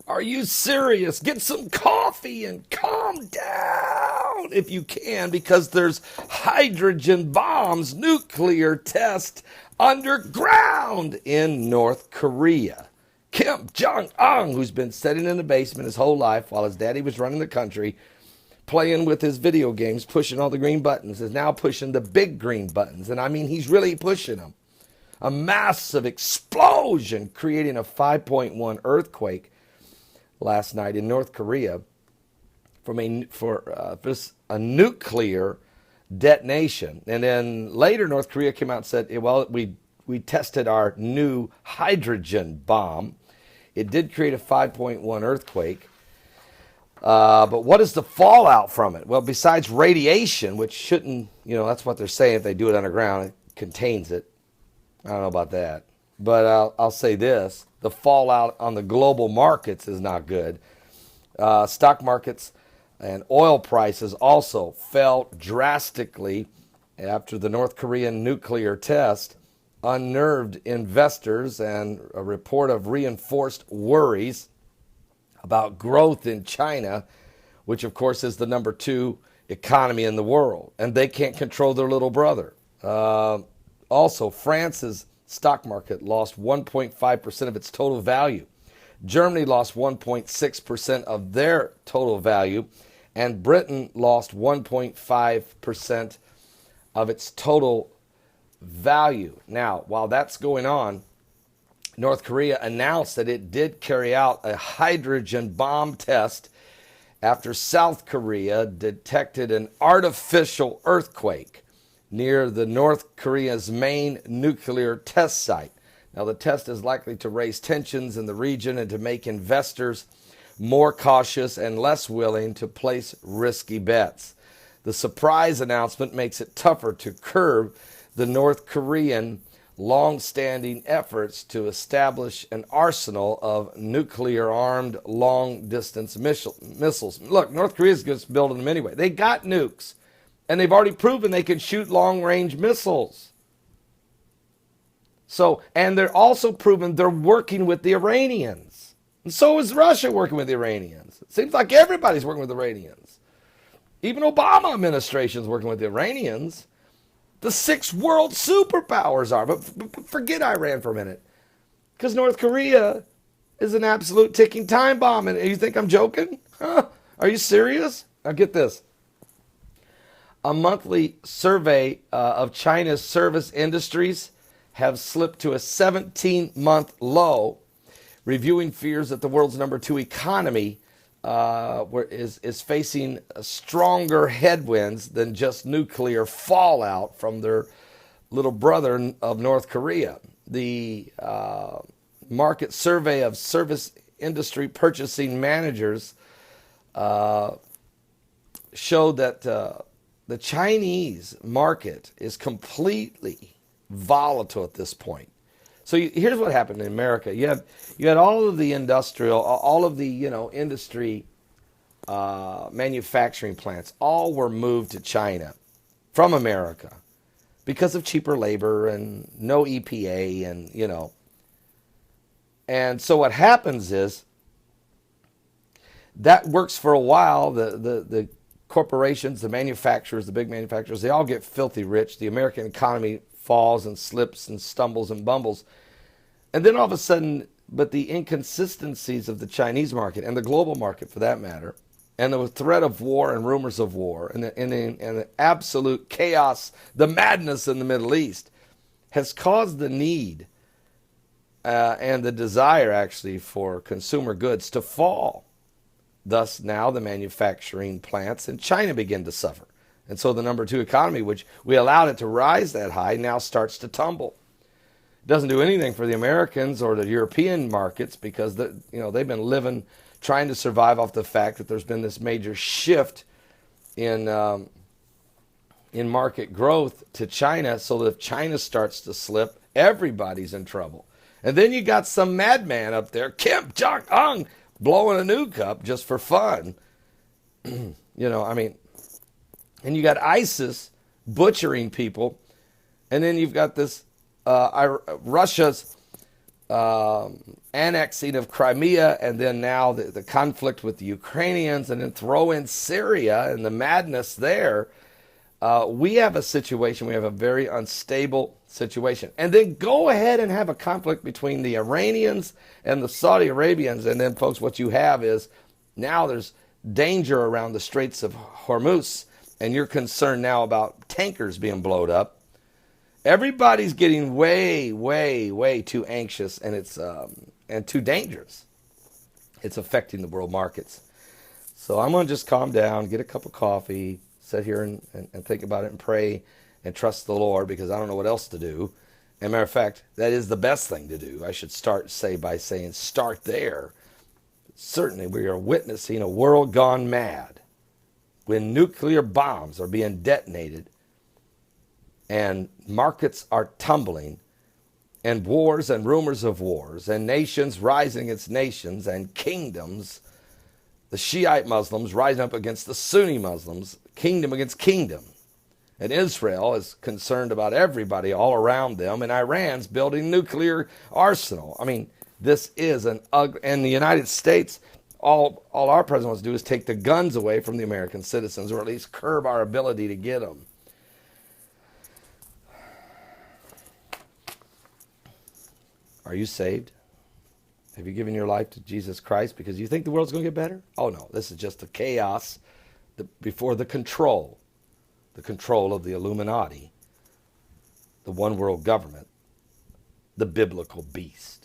Are you serious? Get some coffee and calm down if you can, because there's hydrogen bombs, nuclear test underground in North Korea. Kim Jong-un, who's been sitting in the basement his whole life while his daddy was running the country, playing with his video games, pushing all the green buttons, is now pushing the big green buttons. And I mean, he's really pushing them. A massive explosion creating a 5.1 earthquake last night in North Korea for a nuclear detonation. And then later North Korea came out and said, well, we tested our new hydrogen bomb. It did create a 5.1 earthquake. But what is the fallout from it? Well, besides radiation, which shouldn't, that's what they're saying. If they do it underground, it contains it. I don't know about that. But I'll say this. The fallout on the global markets is not good. Stock markets and oil prices also fell drastically after the North Korean nuclear test unnerved investors, and a report of reinforced worries about growth in China, which of course is the number 2 economy in the world, and they can't control their little brother. Also, France's stock market lost 1.5% of its total value. Germany lost 1.6% of their total value, and Britain lost 1.5% of its total value. Now, while that's going on, North Korea announced that it did carry out a hydrogen bomb test after South Korea detected an artificial earthquake near the North Korea's main nuclear test site. Now, the test is likely to raise tensions in the region and to make investors more cautious and less willing to place risky bets. The surprise announcement makes it tougher to curb the North Korean long-standing efforts to establish an arsenal of nuclear-armed long-distance missiles. Look, North Korea's just building them anyway. They got nukes, and they've already proven they can shoot long-range missiles. And they're also proven they're working with the Iranians. And so is Russia working with the Iranians. It seems like everybody's working with the Iranians. Even Obama administration's working with the Iranians. The 6 world superpowers are. But forget Iran for a minute. Because North Korea is an absolute ticking time bomb. And you think I'm joking? Huh? Are you serious? Now get this. A monthly survey of China's service industries have slipped to a 17-month low, reviewing fears that the world's number 2 economy is facing stronger headwinds than just nuclear fallout from their little brother of North Korea. The market survey of service industry purchasing managers showed that the Chinese market is completely volatile at this point. So here's what happened in America. You had all of the industry manufacturing plants all were moved to China from America because of cheaper labor and no EPA and And so what happens is that works for a while. The corporations, the manufacturers, the big manufacturers, they all get filthy rich. The American economy falls and slips and stumbles and bumbles. And then all of a sudden, but the inconsistencies of the Chinese market and the global market for that matter, and the threat of war and rumors of war and the absolute chaos, the madness in the Middle East has caused the need and the desire actually for consumer goods to fall. Thus now the manufacturing plants in China begin to suffer. And so the number 2 economy, which we allowed it to rise that high, now starts to tumble. It doesn't do anything for the Americans or the European markets because they've been trying to survive off the fact that there's been this major shift in market growth to China, so that if China starts to slip, everybody's in trouble. And then you got some madman up there, Kim Jong-un, blowing a nuke up just for fun. And you got ISIS butchering people. And then you've got this Russia's annexing of Crimea, and then now the conflict with the Ukrainians, and then throw in Syria and the madness there. We have a situation, we have a very unstable situation. And then go ahead and have a conflict between the Iranians and the Saudi Arabians. And then, folks, what you have is now there's danger around the Straits of Hormuz, and you're concerned now about tankers being blown up. Everybody's getting way, way, way too anxious, and it's and too dangerous. It's affecting the world markets. So I'm going to just calm down, get a cup of coffee, sit here and think about it and pray and trust the Lord, because I don't know what else to do. As a matter of fact, that is the best thing to do. I should start by saying start there. Certainly we are witnessing a world gone mad when nuclear bombs are being detonated and markets are tumbling, and wars and rumors of wars, and nations rising against nations, and kingdoms, the Shiite Muslims rising up against the Sunni Muslims, kingdom against kingdom. And Israel is concerned about everybody all around them, and Iran's building nuclear arsenal. I mean, this is an ugly, and the United States, all our president wants to do is take the guns away from the American citizens, or at least curb our ability to get them. Are you saved? Have you given your life to Jesus Christ because you think the world's going to get better? Oh no, this is just the chaos before the control of the Illuminati, the one world government, the biblical beast.